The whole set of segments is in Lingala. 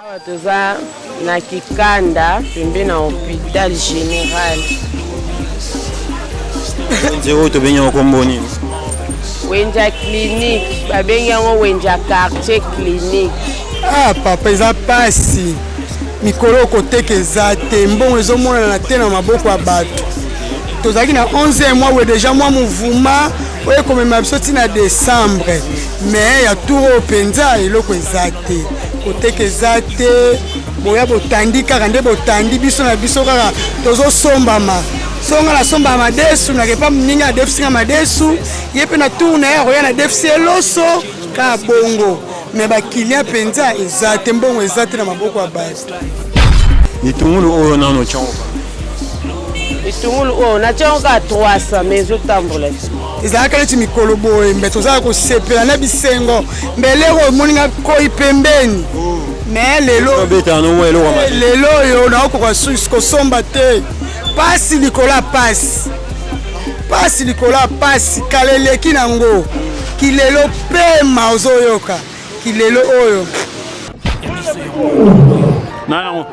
Toza na Kikanda pembe na hôpital général. Nzero to benya komboni. Wenja clinique, babengi yango wenja quartier clinique. Ah papa eza pasi. Mikolo koteke ezate mbongo ezomona na te na maboko ya bato. Tozaki na 11e mois we déjà mois mouvement oye komema biso tina décembre. Mais ya turo penza eloko ezate. Koteke ezate boya botandi kaka nde botandi biso na biso kaka tozosombama. Songa la somba madesu na kepa mninga defsinga madesu yepe na tourne ya roya na defsi eloso ka bongo. Mais ba client penza ezate mbongo ezate na maboko ya bato. Itungulu oyo nano chongo. Itungulu oyo na chongo ka 300 mais otambola. Ezalaka neti mikolo boye mbe tozala kosepela na bisengo mbeleko moninga koi pembeni. Mais lelo yo na okoka kosomba te. Pasi likola pasi. Pasi likola pasi kaleleki nango. Kilelo pema ozoyoka. Kilelo oyo. Non.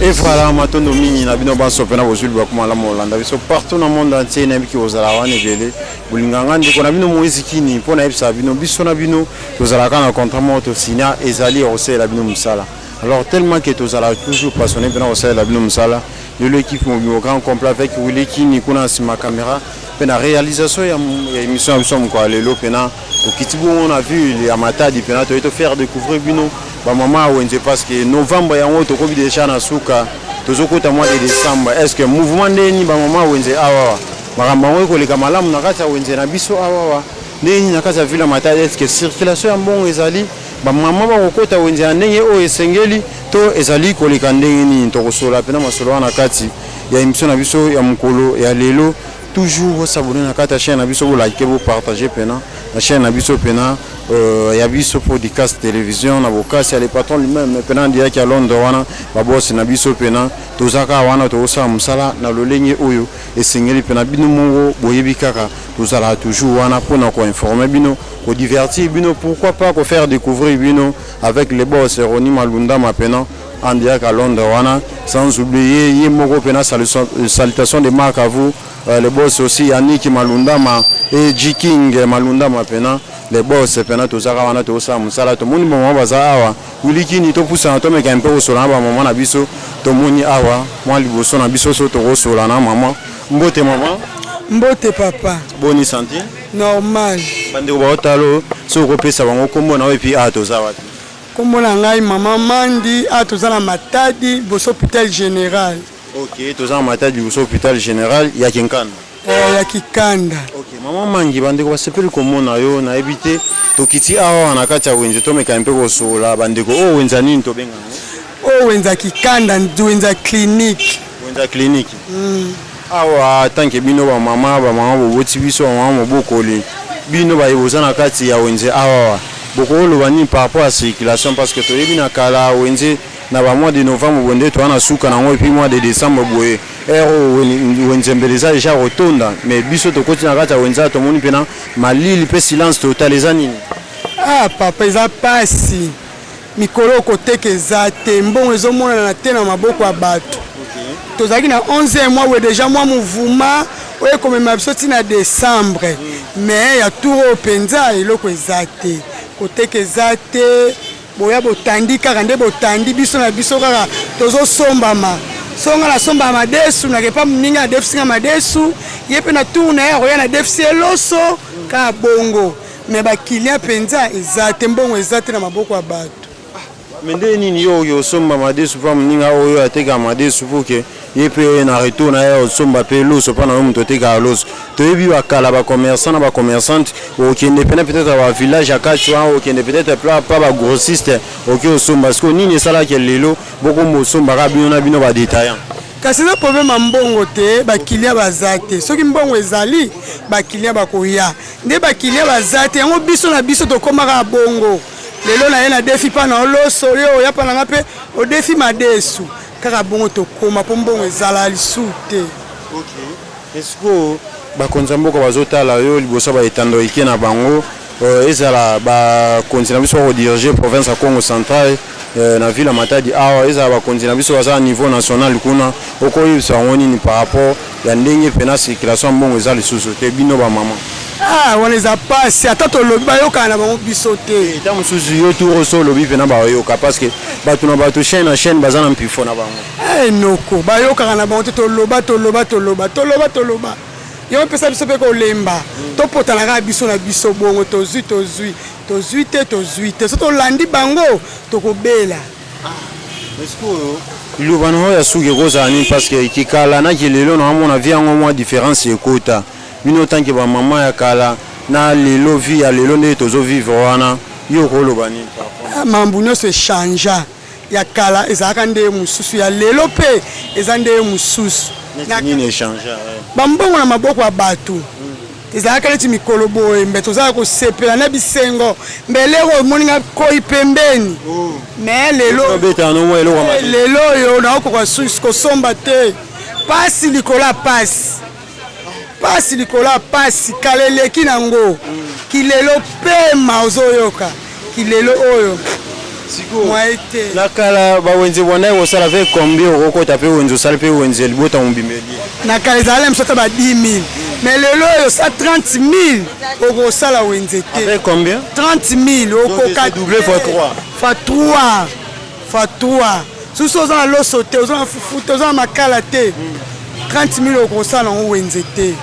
Et voilà, matondo mingi na bino baso pena bozuli bakuma la molanda biso partout dans le monde entier na biki ozala wana ebele bulinganga ndiko na bino moizi kini pona ebisa bino biso na bino tozala kana contrairement to sina ezali osela bino musala. Alors tellement que tozala toujours passionné pena osela bino musala de l'équipe mobile grand complet avec Willy Kini kuna sima caméra pena réalisation ya émission biso mko lelo pena okitibu on a vu les amatadi pena to faire découvrir bino ba mama wenze parce que novembre yango to ko bidesha na suka tozokota mois de décembre est-ce que mouvement ndeni ba mama wenze awa maramba ngo ko leka malamu na kata wenze na biso awa ndeni na kata vile matadi est-ce que circulation ya mbongo ezali ba mama ba kokota wenze ndenge o esengeli to ezali ko leka ndeni to kosola pena masolo na kati ya émission na biso ya mukolo ya lelo toujours s'abonner na kata chaîne na biso like bo partager pena la chaîne na biso pena ya biso podcast télévision na bokasi les patrons lui-même pena ndia ki Londres wana ba boss na biso pena tozaka wana to sa musala na lolenge oyo esengeli pena bino mongo boyebi kaka tozala toujours wana pona ko informer bino ko divertir bino pourquoi pas ko faire découvrir bino avec les boss Roni Malunda mapena en direct à Londres wana sans oublier Yemoko pena salutations de marque à vous les boss aussi Yannick Malundama et J-King Malundama pena les boss pena tozaka wana to sa musala to moni mama baza awa Wiliki ni to pusa na to meka un peu sola ba mama na biso to moni awa moi liboso na biso so to rosola na mama mbote mama mbote papa boni santé normal bande ko baotalo so ko pesa bango kombo na epi a to zawati kombo na ngai mama Mandi a tozala matadi boso hôpital général. OK tozala matadi boso hôpital général ya Kinkanda ya Kikanda. OK mama Mangi bande ko basepeli komona yo na ebite tokiti awa na kati ya wenze to meka mpe ko sola bande ko o wenza nini to benga o wenza Kikanda wenza clinique awa tanke bino ba mama bo boti biso mama bokoli bino ba yoza na kati ya wenze awa bokolo bani par rapport à circulation parce que to yebi na kala wenze na ba mois de novembre bonde to ana suka na ngoi puis mois de décembre boye wenze mbeleza déjà rotonda mais biso to koti na kati ya wenze to moni pena malili pe silence total ezani ah papa eza pasi mikolo koteke ezate mbongo ezomona na te na maboko ya bato. Tozaki na 11e mois we déjà mois mouvement oye komema biso tina décembre mais ya turo penza eloko ezate koteke ezate boya botandi kaka nde botandi biso na biso kaka tozosombama. Songa la somba madesu na kepa mninga defsinga madesu yepe na tourne ya roya na defsi eloso ka bongo. Mais ba client penza ezate mbongo ezate na maboko ya bato. Mende nini yo somba madesu pa mninga oyo ateka madesu poke yepe na retour na yo somba pe loso pa na muto teka loso to yebi bakala ba commerçant na ba commerçante okende pena peut-être ba village akati wa okende peut-être pas ba grossiste okyo somba parce que nini sala ke lelo boko mo somba ka bino na bino ba détaillant kasi na problème mbongo te ba client bazate soki mbongo ezali ba client bakoya nde ba client bazate yango biso na biso to komaka bongo lelo na yena défi pa na loso yo ya pa na ngape o défi madesu kaka bongo to koma po mbongo ezala lisute. OK est-ce que bakonza mboka bazotala yo liboso ba etando ike na bango ezala bakonzi na biso bakodiriger province ya Congo central na ville ya Matadi awa ezala bakonzi na biso baza niveau national kuna okoyebisa yango nini par rapport ya ndenge mpena circulation mbongo eza lisusu te bino bamama wana eza pasi ata tolobi bayokana na bango biso te eta mosusu yo tour oso olobi mpena bayoka parce que bato na bato chaîne na chaîne baza na mpifo na bango noko bayokaka na bango te toloba yo mpesa biso mpe kolemba topotana kaka biso na biso bongo tozwi te so tolandi bango tokobela liloba na oyo ya suki ekozala nini parce que kikala na kilelo na amona vi yango mwa différence ekota bino tanke bamama ya kala na lelo vi ya lelo nde tozovivre wana yo okoloba nini mambo nyonso echangea ya kala ezalaka nde mosusu ya lelo mpe eza nde mosusu bambongo na maboko ya bato ezalaka neti mikolo boye mbe tozala kosepela na bisengo mbeleko omoninga koi pembeni me lelo oyo naokoka kosomba te pasi likolo ya pasi kala eleki nango kilelo pema ozoyoka kilelo oyo nakala bawenze bwana ekosala ve combien okokota mpe wenze osala mpe wenze libota mobimbeli nakala ezala moso ata ba 10 000 mais lelo oyo sa 30 000 okosala wenze te avec combien 30 000 okoka doublé fois 3 susu oza na loso te oza na fufu te oza na makala te 30 000 okosala nango wenze te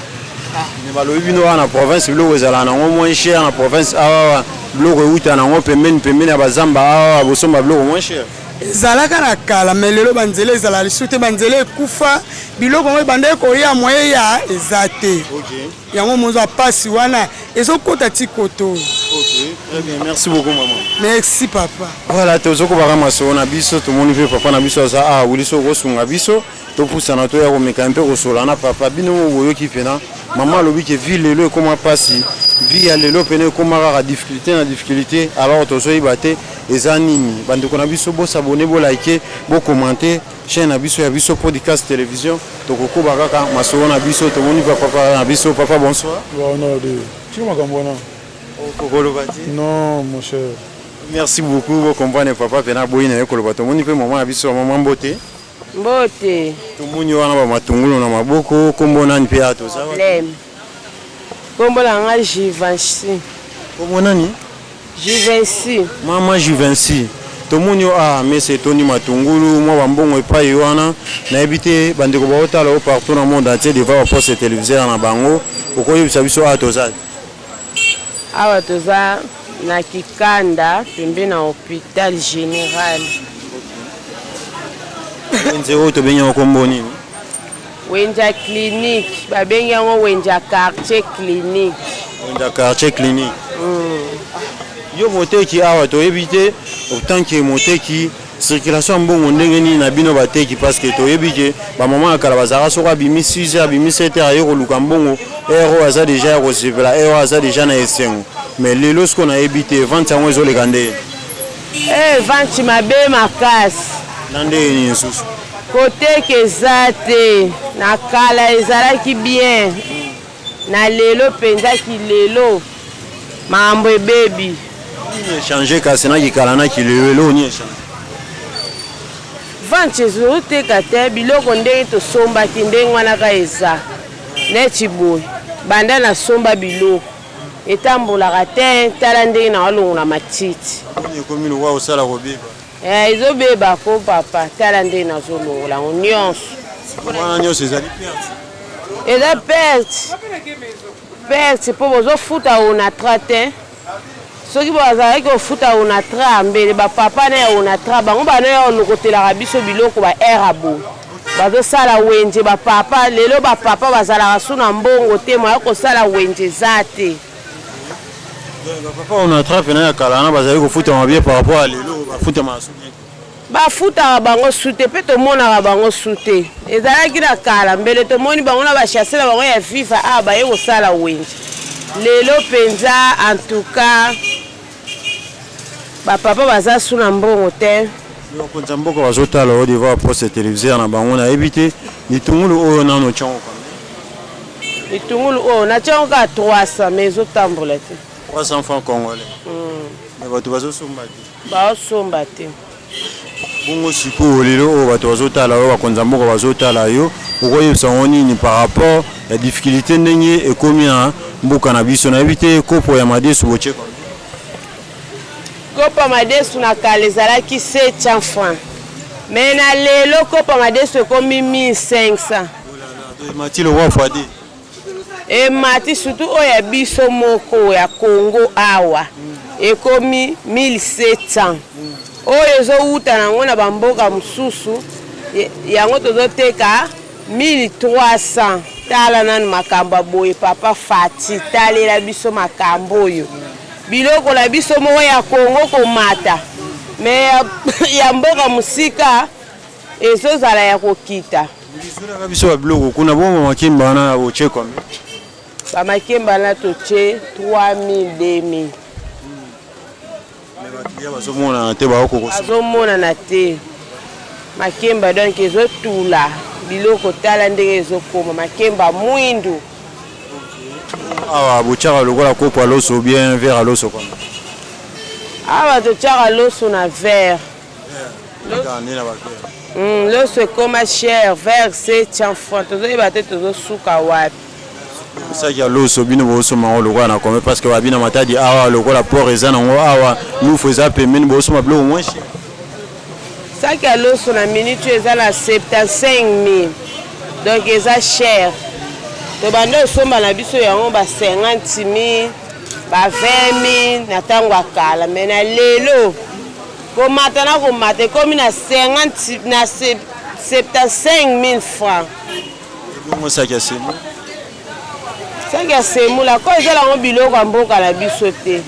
balobi bino wana na province biloko ezala nango moins cher na province awa biloko euta nango pembeni ya bazamba awa bosomba biloko moins cher ezalaka na kala me lelo banzela ezala lisusu te banzela ekufa biloko ngo ebanda ekoya moye ya eza te yango mozwa pasi wana ezokota ti koto merci beaucoup maman merci papa voilà tozokobaka masolo na biso tomoni mpe papa na biso aza awa buliso okosunga biso topusana toya komeka mpe kosola na papa bino boyoki mpena mama alobi ke vi lelo ekoma pasi vi ya lelo pene ekoma kaka difficulté alors tozoyeba te eza nini bandeko na biso bosabone bolike bokommente chaîne na biso ya biso podcast télévision tokokoba kaka masolo na biso tomoni papa na biso papa bonsoir non mon cher merci beaucoup bokomprane papa pena boyina yekoloba tomoni mpe mama na biso mama mbote tomoni wana bamatungulu na maboko kombo nani mpe ato kombo na nga Juvency kombo nani Juvency mama Juvency tomoni mese toni matungulu mwa bambongo epai wana nayebi te bandeko baotala o partout na monde entier devant baposte téléviseur na bango okoyebisa biso awa toza na Kikanda pembe na hôpital général wenze oyo tobengi yango kombo nini wenja clinique babengi yango wenja quartier clinique yo moteki awa toyebi te otanke moteki circulation mbongo ndenge nini na bino bateki parce que toyebi ke bamama ya kala bazalaka soko abimi 6 abimi 7 aye koluka mbongo ero aza deja ya kosepela ero aza deja na esengo mais lelo siko nayebi te vente yango ezoleka nde vente mabe makasi na ndenge nini lisusu koteka eza te na kala ezalaki bien na lelo mpenzaki lelo makambo ebebi echange kasi na kikala na kilelo ni echange vente ezoteka te biloko ndenge tosombaki ndenge wana ka eza neti boye banda nasomba biloko etambolaka te tala ndenge na walongola matiti ekomi lokwa osala kobeba ezobeba ko papa tala ndenge nazolongola yango nyonso wana nyonso ezali eza perte mpo bozofuta onatra te soki bazalaki kofuta onatra mbele bapapa na ya onatra bango banoya olokotelaka biso biloko ba aire bo bazosala wenje bapapa lelo bapapa bazalaka su na mbongo te moya kosala wenje eza te bapapa onatra pena ya kala wana bazali kofuta mabie par rapport a lelo bafuta masu bafutaka bango su te mpe tomonaka bango su te ezalaki na kala mbele tomoni bango na bachasse na bango ya viva awa baye kosala wenje lelo mpenza en tout cas bapapa baza su na mbongo te konza mboka bazotala o devant poste téléviseur na bango nayebi te litungulu oyo nano tiango litungulu oyo natiango kaka 300 mais ezotambola te 300 francs congolais. Mais bato bazosomba te. Baosomba te. Bongo sikoyo lelo oyo bato bazotala oyo bakonza mboka bazotala yo okoyebisa ngo nini par rapport ya difficulté ndenge ekomi na mboka na biso nayebi te kopo ya madesu botie combien? Kopo madesu na kala ezalaki 700 francs. Mais na lelo kopo madesu ekomi 1500. Mati le roi Fadi. Et mati surtout oya biso moko ya Congo awa ekomi 1700. Oyo ezouta nango na bamboka mosusu yango tozoteka 1300. Tala nanu makambo boye papa Fati talela biso makambo oyo biloko na biso moko ya Congo komata mais ya mboka musika ezozala ya kokita. Biso biso ba biloko kuna bomba makimba wana boche combien? Ba makimba na toche 3000 2000. Bazomona te baokokosa. Bazomona na te. Makemba donc ezotula biloko tala ndenge ezokoma makemba mwindu. Awa bochaka lokola kopo à loso bien verre à loso comme. Awa tochaka loso na verre. Loso ekoma cher verre 700 francs. Tozoyeba te tozosuka wapi. Ça qui a loso bino boso ma lokola na comme parce que babina matadi awa lokola port ezana ngo awa nous faisons paiement boso ma bloko moins cher. Ça qui a loso na minute ezala 75000. Donc eza cher. To bando somba na biso yango ba 50000, ba 20000 na tango akala mais na lelo komata na komata komi na 50 na 75000 francs. Bongo ça qui a semo. Ça qui a semo la ko ezala ngo biloko ya mboka na biso te.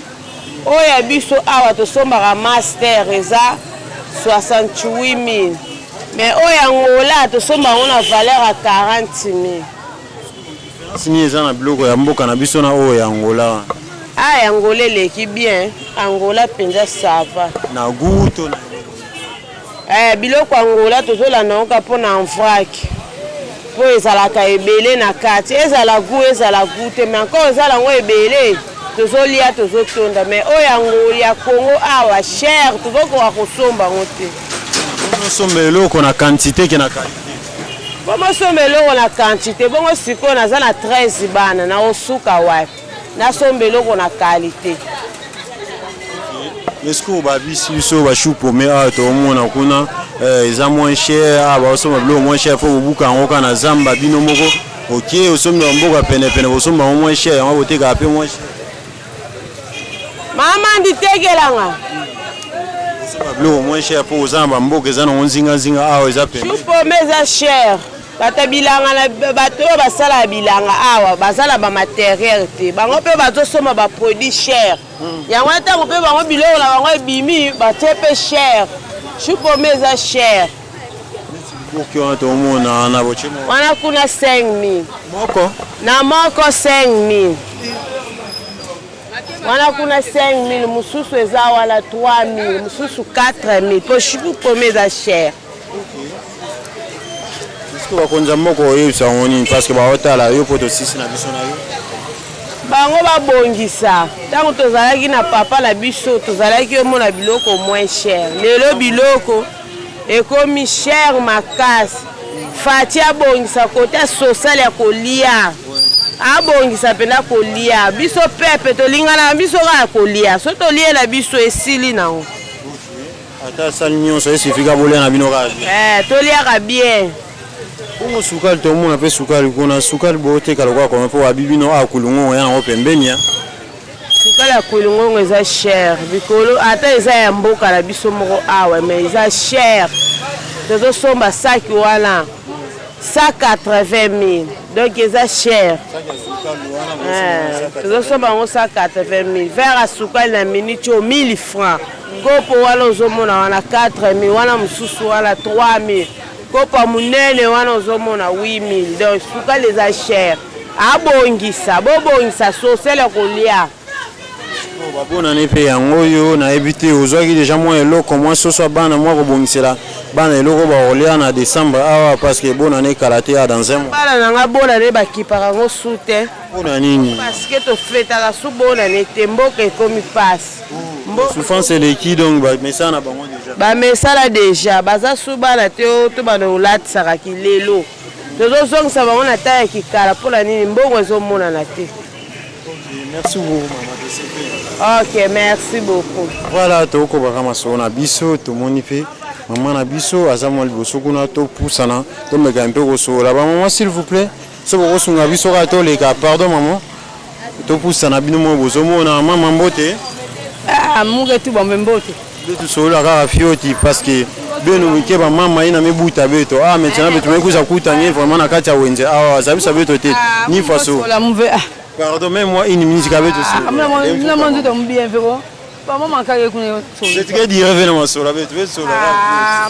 Oya biso awa to somba master eza 68000. Mais oya ngola to somba ngo na valeur à 40000. Sini ezana biloko ya mboka na biso na oyo ya Angola. Ah, Angola leki bien. Angola penza sava. Na guto na. Biloko Angola tozolanda ngo kapona envrak. Po ezalaka ebele na kati. Ezala gu ezala gute mais encore ezala ngo ebele. Tozolia tozotonda mais oyo Angola ya Congo awa cher tozokoka kosomba ngo te. Somba eloko na quantité ke na qualité. Bongo somba eloko na quantité bongo sikoyo naza na 13 bana na osuka wapi. Na somba eloko na qualité. Est-ce que babisi biso ba chou pomé a to mona kuna eza moins cher ba osomba biloko moins cher faut buka ngo kana zamba bino moko OK osomba mboka pene pene osomba moins cher on va teka pe moins cher. Mama nditekelanga. Biloko moins cher pour ozamba mboka eza na nzinga nzinga awa eza pene. Chou pomé eza cher. Bata bilanga na bato basala bilanga awa bazala ba matériel te bango pe bazosoma ba produit cher yango ntango pe bango biloko na bango ebimi batepe cher chou pomé eza cher OK on to mona na bochimo wana kuna 5000 moko na moko 5000 wana kuna 5000 mususu eza wala 3000 mususu 4000 po chou pomé eza cher. Est-ce que bakonza moko oyebisa ngo nini parce que baotala yo poto 6 na biso na yo bango babongisa ntango tozalaki na papa na biso tozalaki omona biloko moins cher lelo biloko ekomi cher makasi Fati abongisa kote social ya kolia abongisa pena kolia biso pepe tolingana biso ka kolia so tolie na biso esili nango ata sali nyonso esifika bolia na bino ka toliaka bien. Bongo sukali to mona pe sukali kuna sukali bote kalokwa kwa mpo abibino akulungo yana opembeni ya sukali akulungo eza cher bikolo ata eza ya mboka na biso moko awa mais eza cher tozo somba saki wana 180 000 donc eza cher tozo somba ngo 180 000 verre a sukali na minute au 1000 francs kopo wana ozomona wana 4 000 wana mususu wana 3 000 kopa munene wana ozomona 8000 donc sukali eza cher abongisa bobongisa sosele kolia babona ne pe yango yo na ebité ozwaki déjà moins eloko moins soso bana moi kobongisela bana eloko ba kolia na décembre awa parce que bona ne karaté dans un mois bana nanga bona ne bakipaka ngo sute Mpona nini? Parce que tofetaka subona nete mboka ekomi pasi. Souffrance eleki donc bamesala na bango déjà. Bamesala déjà baza subana te to bana olatisaka kilelo. Tozozongisa bango na ta ya kikala mpona nini mbongo ezomonana te. Merci beaucoup maman. Ok, merci beaucoup. Voilà, tokobaka masolo na biso tomoni mpe mama na biso aza mwa liboso kuna topusana tomeka mpe kosola bamama s'il vous plaît so bokosunga biso kaka toleka pardon mama topusana bino mwa bozomona mama mbote Muke tu bombe mbote. nde tosolola kaka fioti parce que beno mike bamama ye na mibuta beto maintenant beto mekuza kutanye vraiment na kati ya wenze awa azabisa beto te ni faso pardon même moi une minute ka beto so c'est que dire revenez ma sola beto beto sola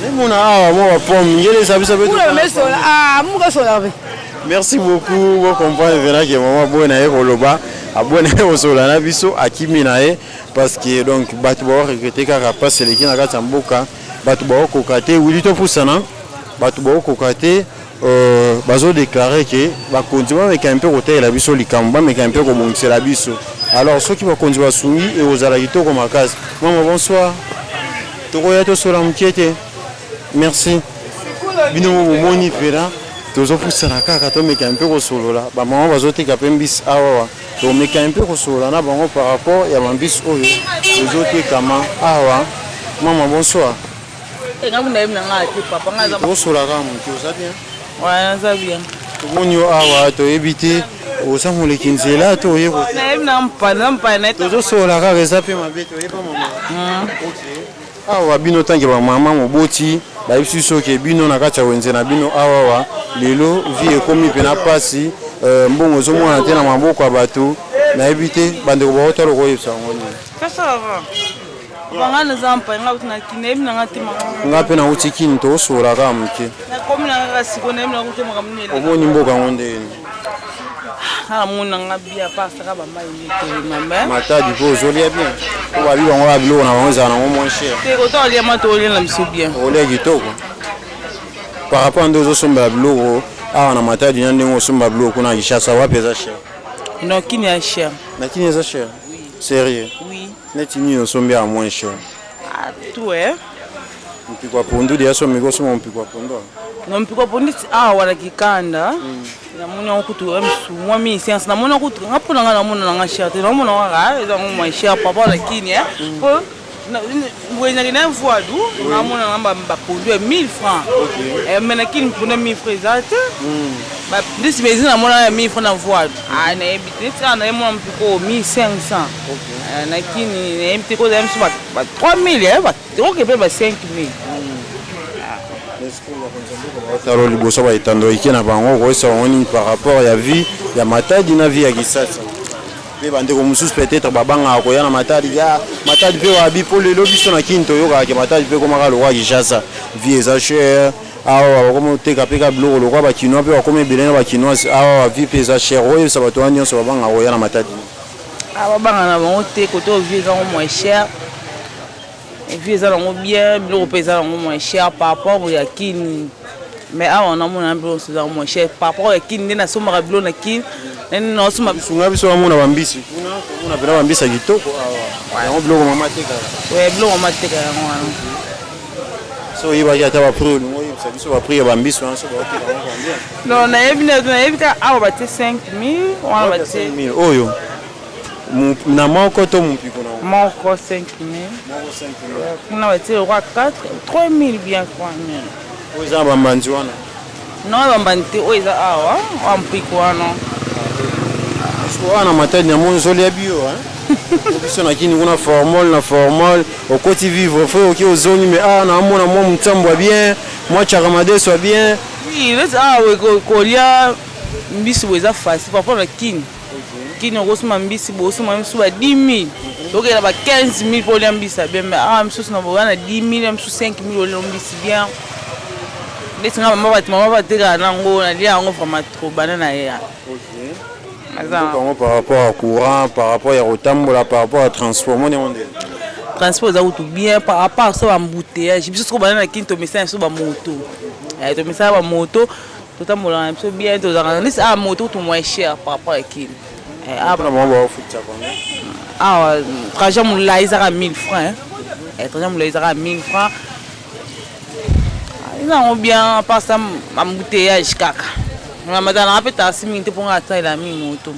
même on a awa moi pomme ngele sabisa beto merci beaucoup vous comprenez vraiment que maman bona ye koloba abona ye kosola na biso akimi na ye parce que donc bato ba regretter kaka passe leki na kati ya mboka bato ba kokate wili to pusana bato ba kokate bazo déclarer que ba konzima meka un peu kotela biso likambo meka un peu ko bongisela biso alors ceux qui va konzima sungi et ozala kitoko makasi maman bonsoir tokoya to sola mkiete merci bino moni pera tozo pusana kaka to meka un peu kosolola ba maman bazo teka pembis awa tomeka un peu kosolola na bango par rapport ya bambisi oyo tozotekama awa mama bonsoir osolaka moki oza bien tomoni yo awa toyebi te oza moleki nzela to oyeba tozosolola kaka eza mpe mabe toyeba mama awa bino tanke bamama moboti bayebisi soki bino na kati ya wenze na bino awawa lelo vi ekomi mpena pasi mbongo ezomona te na maboko ya bato nayebi te bandeko baotala koyebisa yango nini nga mpe nauti kini tosola kaka moke omoni mboka yango ndeni matadi mpe ozolia bien po babi bango ya biloko na bango ezala nango moins cher olia kitoko par rapport nde ozosombela biloko awa na matadi nya ndenge osomba biloko kuna kishasa wapi eza cher non kini ya cher na kini eza cher sérieux oui neti nini osombi ya moins cher tout eh mpiko ya pondu deya somi kosoma mpiko ya pondu no mpiko ya pondu awa wana kikanda namoni yango kutu mwa mi-séance namoni yango kutu nga mpona nga namona nanga cher te namona kaka eza ngo moins cher papa na kini po bwenyaki na voadu namona nanga bapondu ya 1000 francs mais na kini mpona 1000 francs eza te ndisi bezi namona ya 1000 francs na voadu nayebi te neti awa nayemona mpiko 1500 na kini nayebi te kozala miso ba 3000 oke mpe ba 5000 talo liboso baetando eke na bango koyesa bango nini par rapport ya vie ya matadi na vie ya kisasa mpe bandeko mosusu peut-être babangaka koya na matadi matadi mpe wabi mpo lelo biso na kini toyokaka matadi mpe komaka lokwa kishasa vie eza cher awa bakoma oteka mpe ka biloko lokwa bakinois mpe bakoma ebele na bakinois awa vie mpe eza cher oyebisa bato wana nyonso babangaka koya na matadi babanga na bango te kote vie ezango moins cher vie eza nango bien biloko mpe eza nango moins cher par rapport ya kini mais awa namona biloko eza moins cher par rapport ya kini nde nasombaka biloko na kini naosomba sunga biso bamona bambisi kuna komona pena bambisi ya kitoko yango biloko mama tekaka biloko mama teka yango wana so oyebaki ata baprix olingo oyebisa biso baprix ya bambisi wana so baoteka yango combien non nayebi kaka awa batie 5000 wana batie 5000 oyo na moko to mompiko na moko 5000 kuna batie lokwa 3000 bien 3000 oyo eza na bambandi wana non bambandi te oyo eza awa wa mpiko wana wana matadi na moni zolia bio biso na kini kuna formol okoti vivre fo oki ozongi mais naamona mwa mutsambo ya bien mwa chakamadeso ya bien oui leti awa kolia mbisi bo eza facile par rapport na kini kini okosoma mbisi bosoma misu ba 10000 okela ba 15000 po olia mbisi ya bien mais misusu na boya na 10000 ya misusu 5000 olia mbisi bien leti nga mama batekaka nango nalia yango vraiment trop bana na ye par rapport à courant, par rapport à rotambola, par rapport à transport, transport ça bien par rapport à ça embouteillage. Je suis trop banana qui to message sur ba moto. To message ba moto totambola na biso bien tozalaka nisi awa moto tout moins cher par rapport à kini awa trajet molai ezaka 1000 francs trajet molai ezaka 1000 francs ezango bien à part ça embouteillage kaka namatana mpe tasi mingi te mpo nga atalela mingi moto.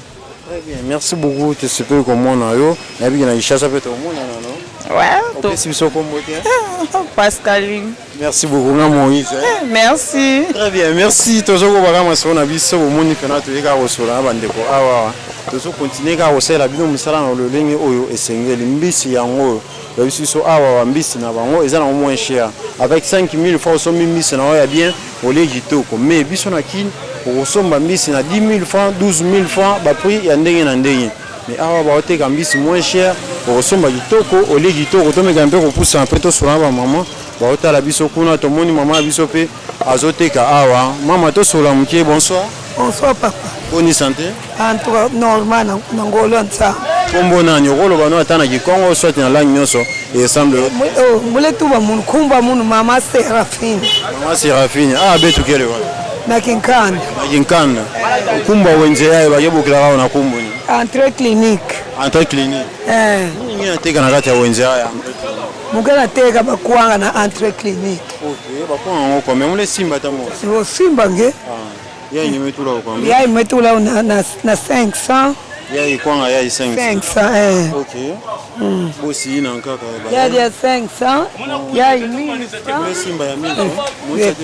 Très bien, merci beaucoup. Tu sais comment on a eu. Et puis, il y a une chasse à faire au monde, non? Ouais. Pascaline. Merci beaucoup, Moïse. Merci. Très bien, merci. Toujours au Bagama, on a vu ça au monde, on a trouvé qu'à Rosola, Bandeko. Ah, ouais. Toujours continuer qu'à Rosola, la bino musala dans le ligne Oyo et Sengel, Mbisi Yango. La bisi so awa Mbisi na bango, ils ont au moins cher. Avec 5000 francs, on met Mbisi na oya bien, au légito. Mais biso na kin. Pour mbisi na 10 000 francs, 12 000 francs, bah prix ya ndenge na ndenge. Mais awa ba oteka mbisi moins cher, pour somba kitoko, au lieu kitoko to meka mpe ko poussa un peu to sur ba maman, ba otala biso kuna to moni maman biso pe azoteka awa. Maman to sola mukie, bonsoir. Bonsoir papa. Bonne santé. Entre normal na ngolo nsa. Kombo na nyokolo bano atana kikongo soit na langue nyoso et semble mule tuba mun kumba mun mama Serafine. Mama Serafine, ah betu kele wa. Na Kinkanda. Na Kinkanda. Kumba wenze yae bakebukila kao na kumbu ni. Entrée clinique. Entrée clinique. Nini nateka na kati ya wenze haya. Mugana teka bakwanga na entrée clinique. Okay, bakwanga ngoko mais mule simba tamo. Sio simba nge. Yai nimetula kwa mbe. Yai metula na 500. Yai kwanga yai 500. 500 Okay. Bosi ina nkaka ba. Yai ya 500. Yai 1000 francs. Simba ya 1000 francs. Moja ya 1000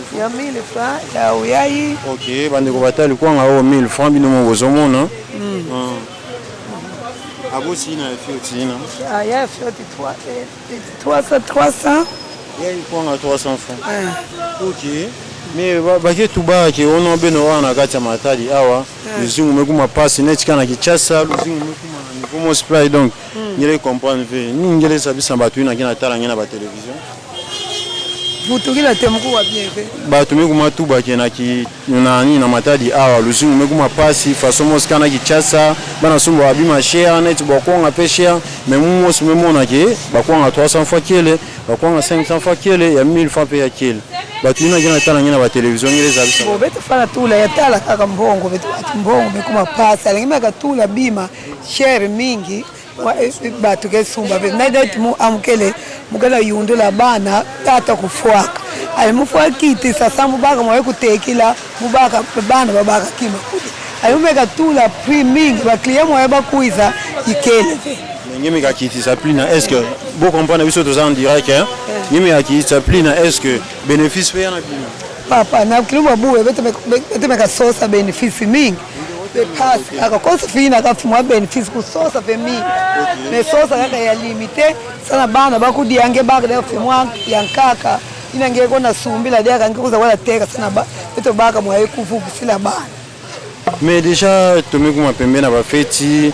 francs. Ya 1000 francs. Ya yai. Okay, bande ko batali kwanga o 1000 francs bino mo bozomona. Abosi ina ya fioti ina. Ya fioti 300. Yai kwanga 300 francs. Okay. Mais bake tuba ke ono beno wana kati ya matadi awa luzingu mekuma pasi netika na kichasa luzingu mekuma na niveau supply donc ngele comprendre ve ni ngele sabisa batu ina kina tala ngena ba télévision butukila temuku wa bien ve batu mekuma tuba ke na ki na matadi awa luzingu mekuma pasi façon moska na kichasa bana sumbo abima cher net bokonga pe cher mais mumo sumemona ke bakonga 300 fois kele bakonga 500 fois kele ya 1000 fois pe ya kele batuna kina tala ngena ba television ngele zabisa bo betu fana tula ya tala kaka mbongo betu mbongo bekuma pasa lengime ka tula bima share mingi batu ke sumba betu na date mu amkele mugala yundula bana tata kufuaka ali mufuaka kiti sasa mubaka mwa kutekila mubaka bana babaka kima ali mumeka tula prix mingi ba client mwa bakuiza ikele ngimi ka kiti saplina est-ce que vous comprenez biso to en direct hein ngimi ka kiti saplina est-ce que bénéfice fait na bino papa na kilomba buwe betu meka sosa bénéfice mingi pass akakosa fina akafumwa bénéfice ku sosa fe mingi mais sosa kaka ya limité sana bana bakudiange baka leo fumwa yankaka inange kona sumbila dia kankuza wala teka sana betu baka mwa kufuku sila bana mais déjà tomekuma pembe na ba feti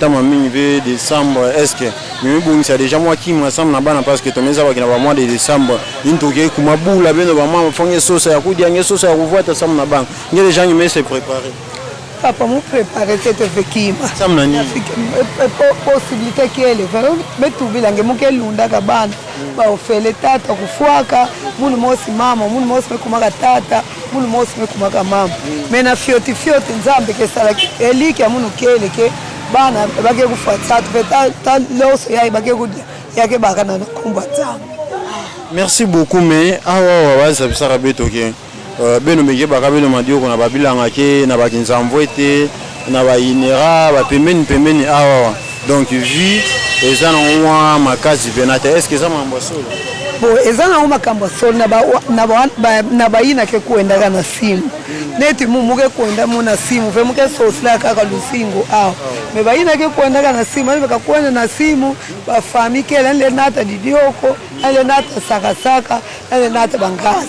tama mingi ve décembre est-ce que mimi bungisa déjà moi qui ensemble na bana parce que tomeza ba kina ba mois de décembre intoke kuma bula beno ba mama fonge sosa ya kudi ange sosa ya kuvuata sam na bana ngele jangi me se préparer papa mu préparer cette vekima sam na ni possibilité kele betu bilange mukelunda ka bana ba ofele tata kufuaka munu mosi mama munu mosi kumaka tata munu mosi kumaka mama mena fioti nzambe ke sala eliki ya munu kele ke bana bake kufuata ta loso ya bake kudia yake bakana na kumba tsangu. Merci beaucoup mais awa wa sabisa rabeto ke beno mege bakabelo madio kona babilanga ke na bakinzamvwete na ba inera ba pembeni awa donc vu ezana mwa makazi benata est-ce que ça mambo solo bo ezana mwa makambo solo na ba ina ke kuenda kana simu neti muke kuenda muna simu fe muke sosla kaka lusingo awa me ba ina ke kuenda kana simu ali baka kuenda na simu ba famike le nata didioko ale nata saka ale nata bangazi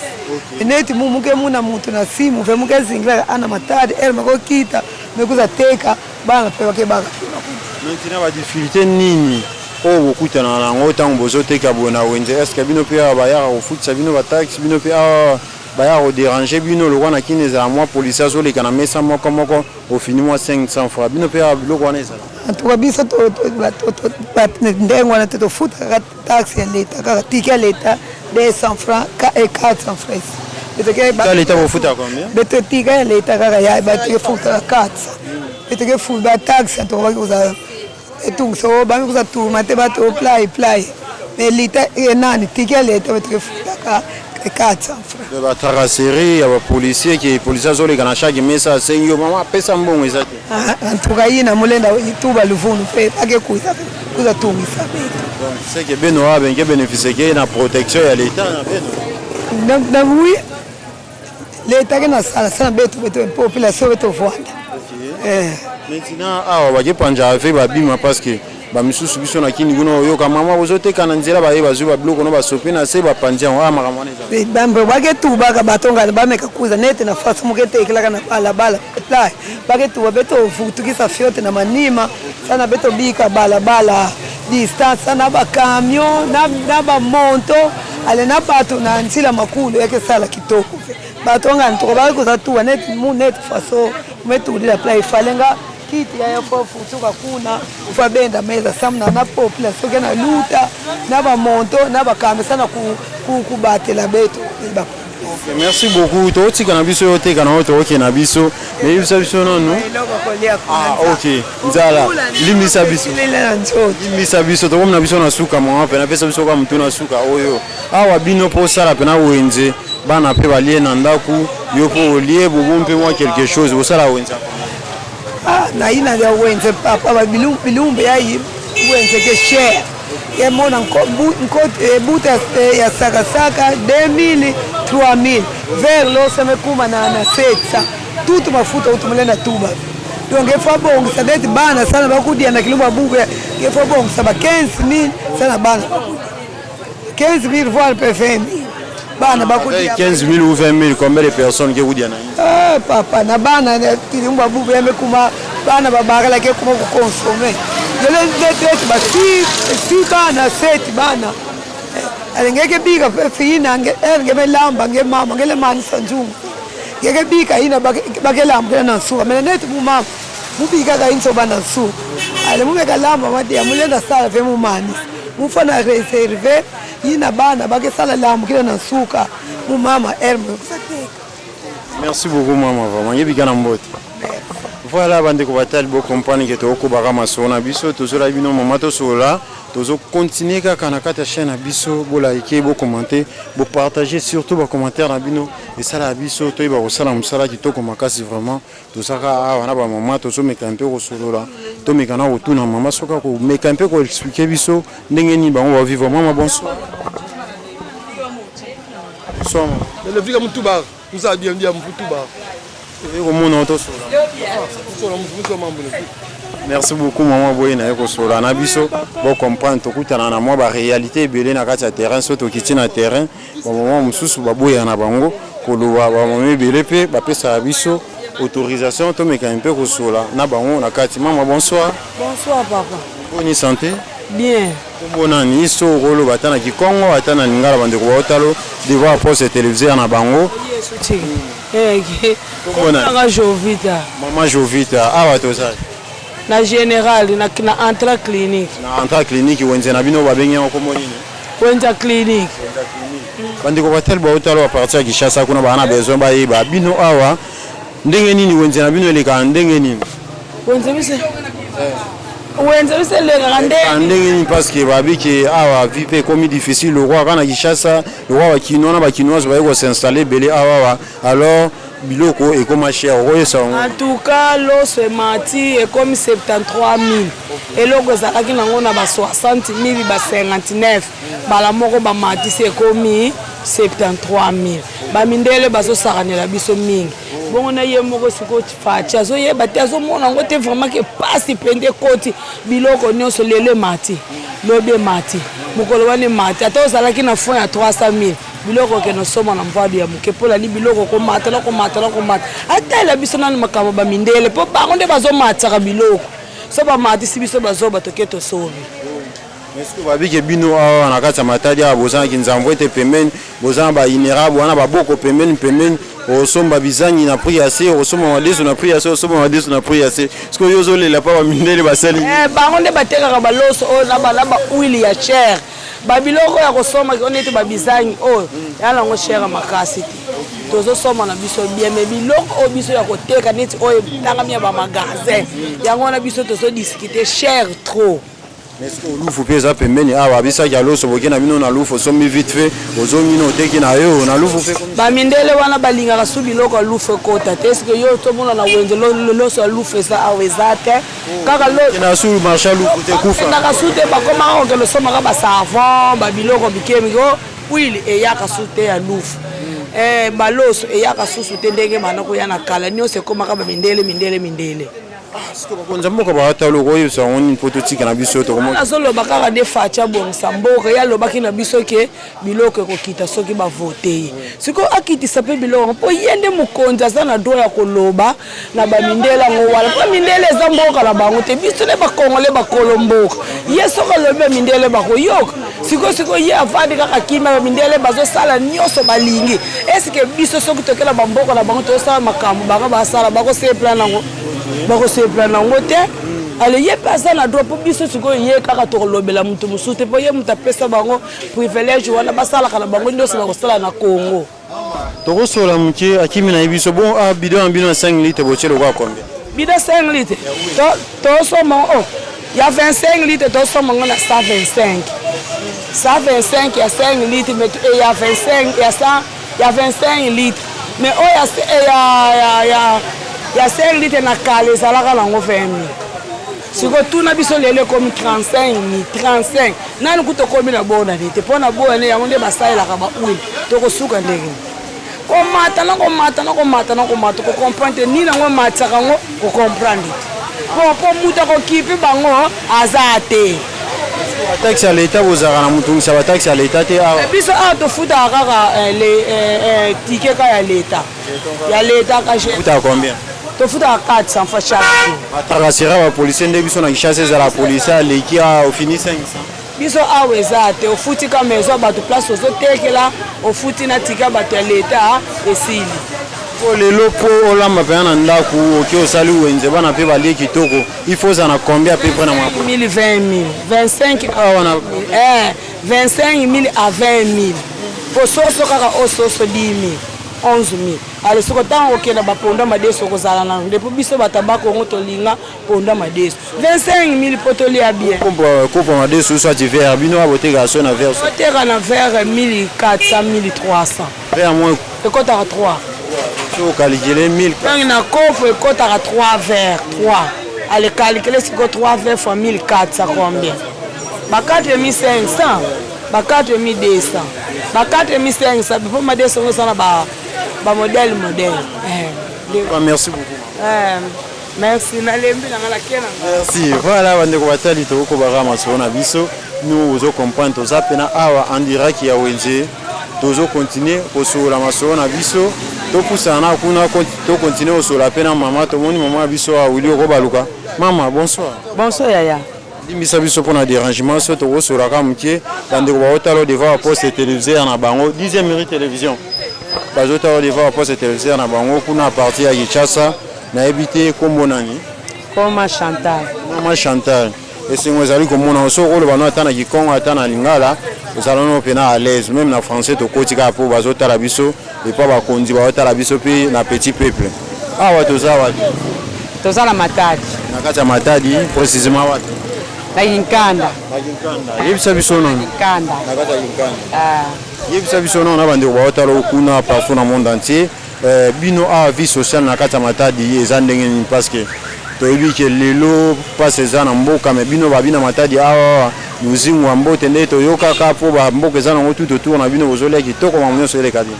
neti muke muna mutu na simu fe muke zingira ana matadi mako kita mekuza teka bana pe bake baka maintenant ba difficulté nini o bokuta na lango tango bozoteka bona wenze est-ce que bino pe ba ya ko futsa bino ba taxi bino pe ba ya ko déranger bino le wana kine za moi policier zo le kana mesa moko au fini moi 500 francs bino pe lo wana ezala antuka biso to ndengo na to futa taxi ya leta ka tiki ya leta 200 francs et 400 francs Ça l'État vous fout à combien? Betotika l'État kaka ya batike futa 4. Betike futa ba taxe to ba kuza etung so ba kuza tu mate ba to play. Mais l'État nani tika l'État betike futa ka 400 francs. De ba tracasserie ya ba policier qui policier zo le kana chaque mesa sengo mama pesa mbongo ezate. En tout cas yina mulenda ituba luvunu fe ake kuza tungisa beto. Donc c'est que beno a ben que bénéficier que na protection ya l'État na beno. Donc oui l'État qui na sala beto population beto vwanda. Maintenant awa ba ke panja fe ba bima parce que ba misusu biso na kini kuno yoka mama bozoteka na nzela ba yeba zuba bloko no ba sopi na se ba panja wa makamane za bambe bake tuba ka batonga ba meka kuza nete na fasi mukete ikilaka na bala play bake tuba beto futukisa fyote na manima sana beto bika bala distance na ba camion na ba monto ale na bato na ntila makulu yake sala kitoko batonga ntoko ba kuza tuba net faso metu la play falenga kiti ya fofu tuka kuna ufabenda meza samna na population kana luta na ba monto na ba kamesana ku batela beto ba. Merci beaucoup. To tika na biso yote kana to oke na biso. Mais biso non non. Ah OK. Nzala. Limisa biso. Limisa biso to na biso na suka mo pe na pesa biso kwa mtu na suka oyo. Awa bino po sala pe na wenze bana pe balie na ndaku yo po lié bobompe moi quelque chose au sala wenza. Na ina ya wenze papa ba bilumbe ya wenze ke share ya mona buta ya saka 2000 3000 vers lo sema kuma na setsa tutu mafuta utumlena tuba donc efa bongo sadeti bana sana bakudia na kilumba buga efa bongo saba 15000 sana bana 15000 voire PFM bana bakudia 15000 ou 20000 combien de personnes que vous dites na papa na bana kilumba buga yamekuma bana babakala ke kuma ku consommer yele ndete basi bana seti bana ngeke bika fina ngeke belamba ngemama ngele mani sanjungu ngeke bika ina bakelamba na nsuka mina nethi mama mubika ka inso bana nsuka ale mubeka lamba mati amulenda sala ve mumani mufana reserve ina bana bakesala lamba kile na nsuka mumama elmo kusateka. Merci beaucoup maman vraiment yebika na mbote. Voilà bande ko batali bo comprendre que to ko baka masona biso to zola bino mama to sola to continuer kaka na kata chaîne biso bo liker bo commenter bo partager surtout ba commentaire na bino et ça la biso to ba ko sala musala ki to ko makasi vraiment to saka wana ba mama to so mekampe ko solola to mekana ko tuna mama soka ko mekampe ko expliquer biso ndenge ni ba on va vivre mama bonsoir. Bonsoir. Le vika mutuba musa bien mutuba. Merci beaucoup maman boye na ko sola na biso bo comprendre to kutana na moi ba réalité belé na kati ya terrain soto kiti na terrain ba maman mususu ba boya na bango ko lo ba maman belé pe ba pesa biso autorisation to meka un peu ko sola na bango na kati maman bonsoir. Bonsoir papa. Bonne santé. Bien. Bona ni so rolo batana ki Congo atana ngala bande ko otalo devoir poste télévisé na bango. Maman Jovita. Maman Jovita, awa to ça. Na général na entra clinique. Na entra clinique wenze na bino babengi ko monini. Wenza clinique. Bandi ko batel ba otalo a partir ki chassa kuna bana besoin ba yeba bino awa ndenge nini wenze na bino leka ndenge nini. Wenze bise. Wenze bise leka ndenge nini parce que babi ki awa vie comme difficile le roi kana ki chassa le roi wa kinona ba kinoise ba ko s'installer belé awa alors biloko et comme cher en tout cas l'eau se mati et comme 73 000 et l'eau ezalaki nango na ba 60 000 ba 59 bala moko ba mati c'est comme 73 000 ba mindele bazo sakanela biso mingi bongo na ye moko siko facha zo ye bati azo mona ngo te vraiment que passe pende koti biloko nyonso lele mati lobe mati mukolo wane mati ata ozalaki na fond ya 300 000 biloko ke no soma na mvadi ya muke pola li biloko ko matela ata la biso na makamba ba mindele po bango nde bazo mataka biloko so ba mati si biso bazo batoketo sobi. Est-ce que babi ke bino awa na kata matadi ya bozana kinzambo ete pembeni bozana ba inérable wana ba boko pembeni osomba bizangi na prix assez osomba madeso na prix assez osomba madeso na prix assez parce que yozo lela pa ba mindele basali bango nde batekaka baloso o na ba huile ya cher babiloko ya kosoma onete babizangi oyo yana ngo cher makasi te tozosomba na biso bien mais biloko oyo biso ya koteka neti oyo etangami ya bamagasin yango wana biso tozodiscute cher trop. Mais est-ce que olufu mpe eza pembeni awa abisaki aloso boke na bino na lufu osombi vite fait ozongi na oteki na yo na lufu mpe bamindele wana balingaka su biloko ya lufu ekota te eske yo tomona na wenze loso ya lufu eza awa eza te kaka na su marché lufu te kufendaka su te bakomaka okende osomaka basavon babiloko bikemiko wili eyaka su te ya lufu baloso eyaka susu te ndenge bana koya na kala nyonso ekomaka bamindele bakonza mboka baatala okoyebisa yango nini mpo totika na biso azoloba kaka nde faci abongisa mboka ye alobaki na biso ke biloko ekokita soki bavote ye sikoyo akitisa mpe biloko mpo ye nde mokonzi aza na droit ya koloba na bamindele yango wana mpo mindele eza mboka na bango te biso nde bakongole bakolo mboka ye soki alobi bamindele bakoyoka sikoyo ye avandi kaka kima bamindele bazosala nyonso balingi esike biso soki tokela bamboka na bango tozosala makambo bango basala bakosepla nango nango te ale ye mpe aza na droit mpo biso sikoyo ye kaka tokolobela motu mosusu te mpo ye moto apesa bango privilège wana basalaka na bango nyonso bakosala na Congo. tokosola moke akimi na ye biso bon bidon ya bino ya 5 litre botie lokwa combien bidon 5 litre tosomba o ya 25 litre tosomba ngo na 125 ya 5 litre mais ya 25 ya 25 litre mais oyo ya 5 litre na kala ezalaka nango 20 000 siko tuna biso lelo ekomi 35 nani kuta okomi na bona te mpo na boya ne yango nde basalelaka bauile tokosuka ndenge komata kokomprendre nini yango ematisaka yango kokomprendre po mutu akokipi bango aza te bataxi ya leta bozalaka na motungisa bataxi ya leta te awa biso awa tofutaka kaka tike ka ya leta futaka combien tofutaka 400 fois chaque jour batakasira bapolisier nde biso na Kinshasa ezala polisi aleki ofini 500 biso awa eza te ofuti ka maison bato place ozotekela ofuti na tika bato ya leta esili po lelo po olamba mpenza na ndako oki osali wenze bana mpe balie kitoko ifo oza na combien à peu près na mwapo 20 000 25 000 à 20 000 po soso kaka ososo 10 000 11 000 ale soko ntango okenda baponda madeso okozala na ndepo biso batabako yango tolinga ponda madeso 25 000 mpo tolia bien kopo madeso oso ati vere bino abotekaka so na vere oteka na vere 1400 1300 vere moins ekotaka 3 so okalikele 1000 ntangi na kopo ekotaka 3 vere 3 ale kalikele siko 3 vere fois 1400 combien ba 4500 ba 4200 ba 4500 mpo madeso ngosana ba modèle. Merci beaucoup. Merci. Merci. Voilà, bandeko batali toko barama sona biso. Nous ozo comprendre to zapena awa en direct ya wenze. Tozo continuer kosola masona biso. To pusana kuna to continuer kosola pena mama to moni mama biso a wili ko baluka. Mama, bonsoir. Bonsoir yaya. Dimisa biso pona dérangement so to kosola ka mkie bandeko ba otalo devant poste télévisée na bango 10e mérite télévision. bazota oliva poste téléviseur na bango kuna parti ya Kinshasa na ebité kombo nani Koma Chantal mama Chantal esingo ezali komona osoko le bana atana Kikongo atana Lingala ezalano pena à l'aise même na français to kotika po bazota la biso et pas bakonzi bazota la biso pe na petit peuple awa tozala Matadi na kati ya Matadi précisément wapi na Yinkanda yebisa biso non Kanda na kati ya Yinkanda yebisa biso non na bandeko baotala kuna partout na monde entier bino a vie sociale na kati ya Matadi eza ndenge nini parce que toyebi ke lelo passe eza na mboka me bino babina Matadi awa muzingu wa mbote nde toyokaka po bamboka eza nango tout autour na bino bozolia kitoko mamu nyonso eleka bino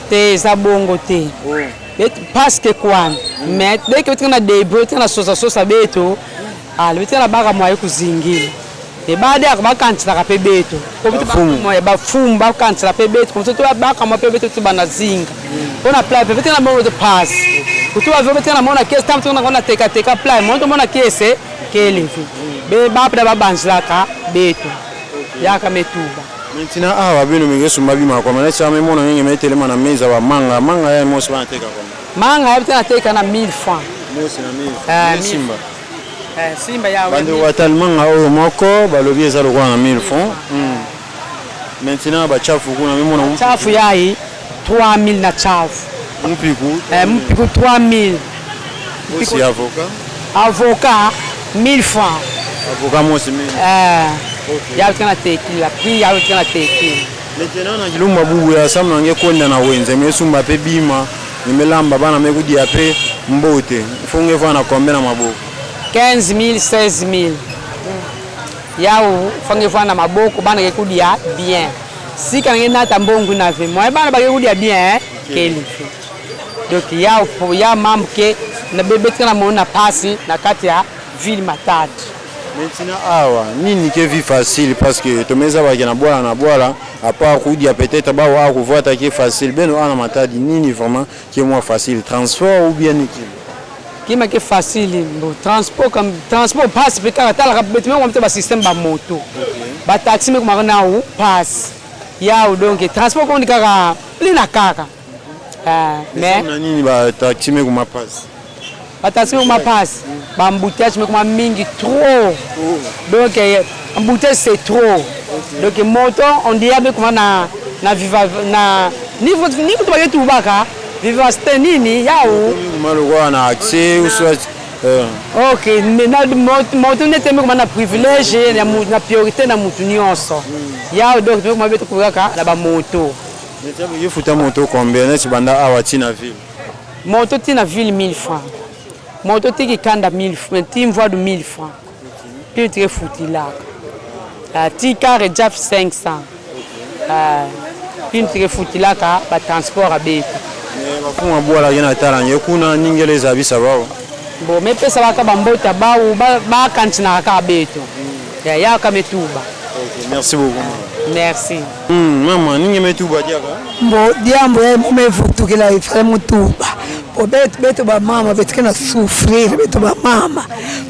te eza bongo te parce que kwana mais dès que tu as des bruits tu as sosa beto le tu as baka moye kuzingila et baade akabakantisa ka pebeto ko bitu moye bafumba bakantisa pebeto ko to baka mo pebeto tu banazinga ona pla pebeto na mo de pass kutuwa vyo tena mona kesi tamu tuna kona teka pla mo to mona kesi kelevi be bapda babanzaka beto yaka metuba maintenant awa bino mingesu mabima kwa maana chama mona ngenge metelema na meza wa manga ya mosi bana teka kwa manga ya tena teka na 1000 francs mosi na 1000 simba simba ya bande watalmanga oyo moko balobi ezalo kwa na 1000 francs maintenant ba chafu kuna mona chafu yayi 3000 na chafu. Mpiku 3000. Aussi avocat? Avocat 1000 francs. Avocat moi c'est 1000. Ya kana tekila, prix ya kana tekila. Maintenant na kilumba bubu ya sam nange konda na wenze mesumba pe bima nimelamba bana mekudi ape mbote funge vana kombe na maboko 15000 16000 yao funge vana maboko bana kekudi ya bien si kana ngena tambongu na ve moi bana bakekudi ya bien keli donc yao pour ya mamke na bebe kana mona pasi na kati ya ville Matadi. Maintenant awa nini ke vie facile parce que tomeza ba na boala à part kudia peut-être ba wa ko voita qui facile beno ana Matadi nini vraiment qui est moins facile transport ou bien qui m'a que facile transport comme transport passe pe ka tala ka betement ko mte ba système ba moto ba taxi me ko makana ou passe ya donc transport ko ndika lina kaka mais nini ba taxi me ko ma passe Attention au passe, embouteillage mais comme mingi trop. Donc embouteillage c'est trop. Donc moto on dit avec comment na viva na niveau tu vas tout baka viva stenini yao. Malheureusement na accès ou soit OK, mais na moto n'était comme na privilège na priorité na mutu nyonso. Yao donc comment beto kaka na ba moto. Mais tu veux futa moto combien na banda awati na ville. Moto tina ville 1000 francs. Moto tiki kanda 1000 francs, tu me vois de 1000 francs. Puis tu es foutu là. Tu carres déjà 500. Puis tu es foutu là car le transport à bête. Mais ma boire la gena tala kuna ningele zabi sababu. Bon mais pesa baka bambota ba ou ba kantina ka bête. Ya kama tuba. Merci beaucoup. Merci. Maman ninge metuba diaka. Mbo diambo mevutukila ifale mutuba. Beto ba mama beto na souffrir beto ba mama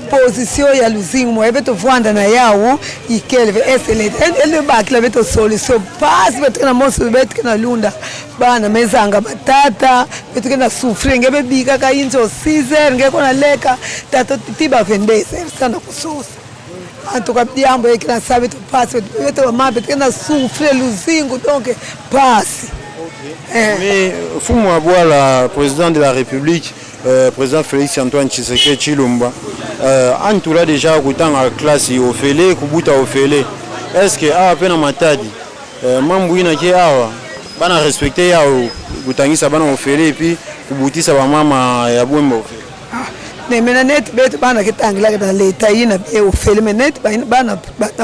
position ya luzingu mo beto vanda na yawo ikelve excellent ele bakila beto solution pass beto na moso beto na lunda bana mezanga batata beto na souffrir ngebe bika ka injo Caesar ngeko na leka tato tiba vendese sana kusosa antoka diambo ekina sabe to pass beto ba mama beto na souffrir luzingu donc pass. Mais Fumu Abouala, président de la République, président Félix Antoine Tshisekedi Tshilombo, Antoula déjà goûtant à classe au Félé, Kubuta au Félé. Est-ce que à peine Matadi, Mambouina qui a bana respecté ya Goutangi Sabana au Félé et puis Kubuti Sabama ya Bouembo. Mais net beto bana kitangila na leta ina be ofele net bana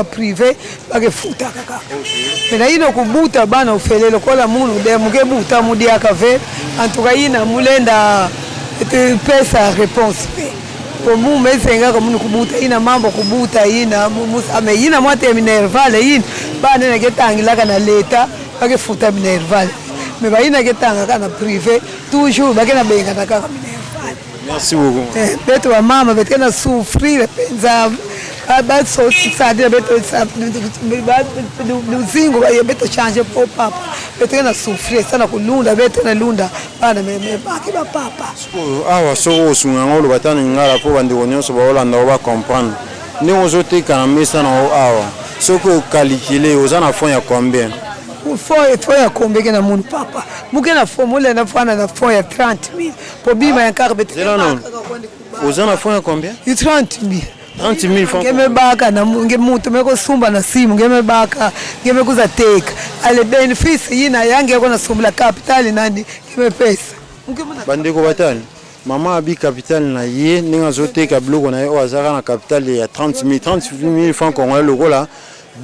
privé ba ke futa kaka mais ina kubuta bana ofele lokola munu de muke buta mudi akave antuka ina mulenda pesa réponse pe pour mu mesenga ko munu kubuta ina mambo kubuta ina ame ina mwate minervale ina bana na kitangila na leta ba ke futa minervale mais ba ina kitanga kana privé toujours ba ke na benga na kaka. Merci beaucoup. Beto wa mama beto na souffrir penza ba so sadira beto sa luzingo ba beto change po papa beto na souffrir sana kulunda beto na lunda bana me baki ba papa. Awa so sunga ngolo batana ngala po bandi wonyoso ba Holanda ba comprendre. Ni ozote kana mesa na awa. Soko calculer ozana fond ya combien? Foi ya combien na mun papa. Mukena formule na fana na foi ya 30000. Po bima ya carte. Ozana fond ya combien? 30000. 30000 francs. Ngeme baka na ngemuntu meko sumba na simu ngeme baka ngeme kuza take. Ale benefits yina yange yako na sumbula capital nandi ngeme pesa. Bandeko batani. Maman abi capital na ye ninga zoteka bloko na yo azaka na capital ya 30000 francs congolais loko là.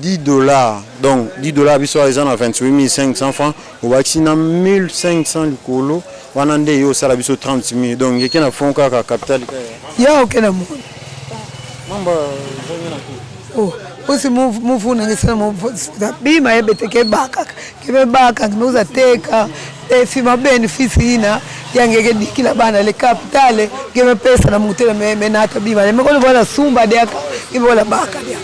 $10. Donc $10 biso eza na 28500 francs au vaccina 1500 likolo wana nde yo sala biso 30000 donc yeke na fond kaka capital ya okena mu mamba osi mufuna ngisana bima ebeteke baka kebe baka ngikuza teka efima benefits ina yangeke dikila bana le capital ngeme pesa na mutele menata bima mekolo bona sumba deka ibola baka dia.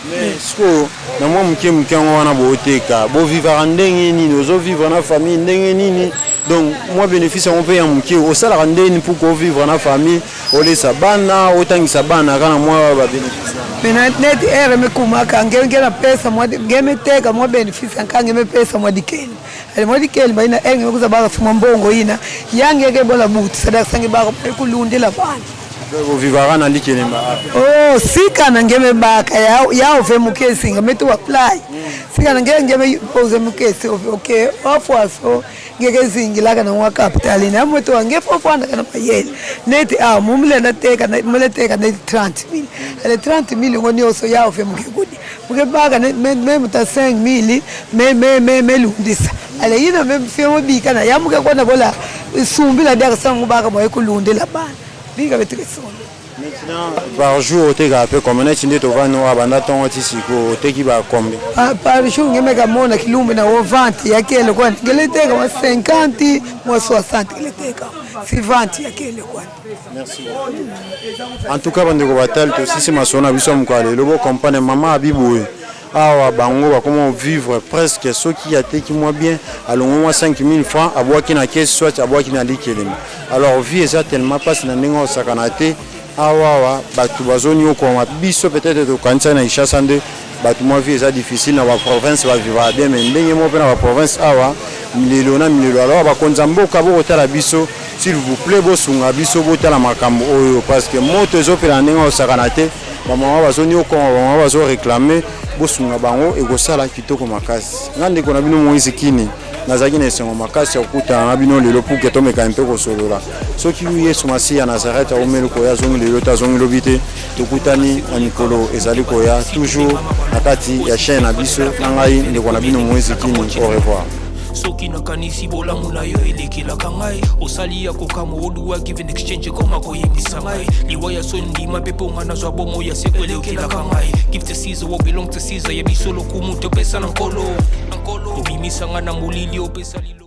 Mais sko na mwa mke wana boteka bo vivre ndenge nini ozo vivre na famille ndenge nini donc moi bénéfice on peut ya mke o sala ndenge pour ko vivre na famille o lesa bana otangisa bana kana moi ba bénéfice mina neti ere mekumaka ngena pesa mwadi ngemeteka mwa benefits ankange mepesa mwadikeni ale mwadikeni baina enge kuza baka fuma mbongo ina yange ke bola buti sadaka sange baka kulunde la bana vous vivra na likelemba oh sika na ngeme baka ya ove mukesi ngametu apply sika na ngeme pose mukesi okay afwaso ngeke zingilaka na wa capital na mwetu wange fofanda kana payele neti mumle nateka na muleteka neti 30,000 ale 30,000 ngoni oso ya ove mukegudi mukebaka me muta 5,000 me lundisa ale yina me femo bika na ya mukekona bola sumbila daka sangu baka boye kulunde la bana bika betikesona. Maintenant, par jour, tu as fait combien de temps tu vas nous abandonner ton tissu qui va combien? Par jour, je vais me kilomètres au 20, il y a quel coin? Je l'ai été comme 50, moi 60, il était comme 20, il y a quel coin? Merci. En tout cas, on va te dire si c'est ma sonne, nous sommes quoi? Le beau compagnon, maman Abiboué. Ah, bango, comment vivre presque ce qui a été qui moi bien, alors moi 5,000 francs, à boire qui n'a caisse, soit à boire qui n'a liquide. Alors, vie est tellement pas si on s'est canaté. Awa batu bazoni oko biso peut-être to kanisa na ishasande batu moi vie est difficile na ba province va vivre bien mais ndenge mo na ba province awa milelo alors ba konza mboka bo tala biso s'il vous plaît bo sunga biso bo tala makambo oyo parce que moto zo pela ndenge osakanate ba mama bazoni oko ba bazo réclamer bo sunga bango e ko sala kitoko makasi ngande kona bino moise kini nazaki na esengo makasi okuta na bino lelo pour que tomeka mpe kosolola soki yesu masi ya Nazareth aomeli koya zongi lelo tazongi lobite tokutani na mikolo ezali koya toujours na kati ya chaîne na biso na ngai ndeko na bino moise kini au revoir soki nakanisi bolamu na yo elekelaka ngai osali ya kokama oluwa give an exchange koma koyebisa ngai liwa ya so ndima mpe mponga nazwa bomo ya seko elekelaka ngai give to Caesar what belong to Caesar ya biso lokumu topesa na nkolo obimisanga na molili opesa lilo